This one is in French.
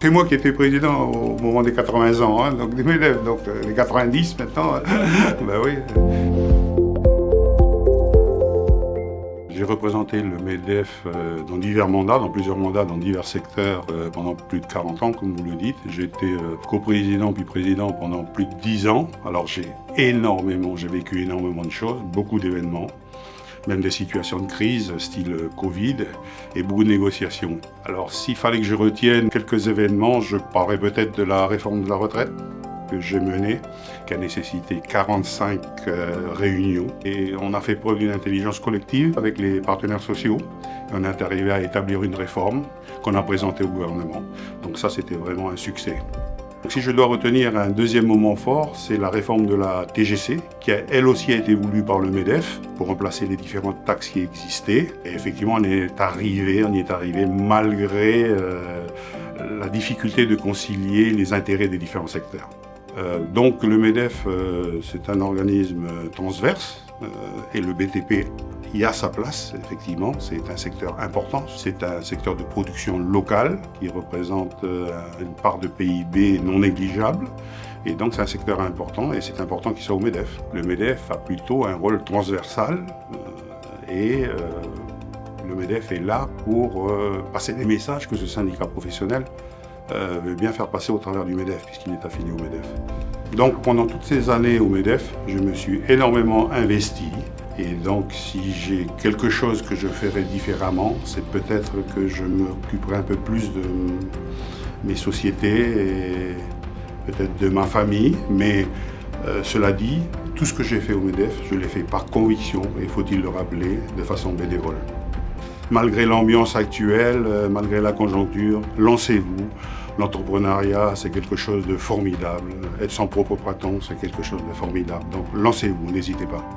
C'est moi qui étais président au moment des 80 ans, hein, donc des MEDEF, donc les 90 maintenant, ben oui. J'ai représenté le MEDEF dans divers mandats, dans plusieurs mandats, dans divers secteurs pendant plus de 40 ans, comme vous le dites. J'ai été coprésident puis président pendant plus de 10 ans. Alors j'ai vécu énormément de choses, beaucoup d'événements, même des situations de crise, style Covid, et beaucoup de négociations. Alors s'il fallait que je retienne quelques événements, je parlerais peut-être de la réforme de la retraite que j'ai menée, qui a nécessité 45 réunions. Et on a fait preuve d'une intelligence collective avec les partenaires sociaux. Et on est arrivé à établir une réforme qu'on a présentée au gouvernement. Donc ça, c'était vraiment un succès. Donc, si je dois retenir un deuxième moment fort, c'est la réforme de la TGC, qui elle aussi a été voulue par le MEDEF pour remplacer les différentes taxes qui existaient. Et effectivement, on y est arrivé malgré la difficulté de concilier les intérêts des différents secteurs. Donc le MEDEF, c'est un organisme transverse et le BTP y a sa place, effectivement. C'est un secteur important, c'est un secteur de production locale qui représente une part de PIB non négligeable. Et donc c'est un secteur important et c'est important qu'il soit au MEDEF. Le MEDEF a plutôt un rôle transversal et le MEDEF est là pour passer des messages que ce syndicat professionnel veut bien faire passer au travers du MEDEF, puisqu'il est affilié au MEDEF. Donc pendant toutes ces années au MEDEF, je me suis énormément investi. Et donc si j'ai quelque chose que je ferais différemment, c'est peut-être que je m'occuperai un peu plus de mes sociétés et peut-être de ma famille. Mais cela dit, tout ce que j'ai fait au MEDEF, je l'ai fait par conviction, et faut-il le rappeler, de façon bénévole. Malgré l'ambiance actuelle, malgré la conjoncture, lancez-vous. L'entrepreneuriat, c'est quelque chose de formidable. Être son propre patron, c'est quelque chose de formidable. Donc lancez-vous, n'hésitez pas.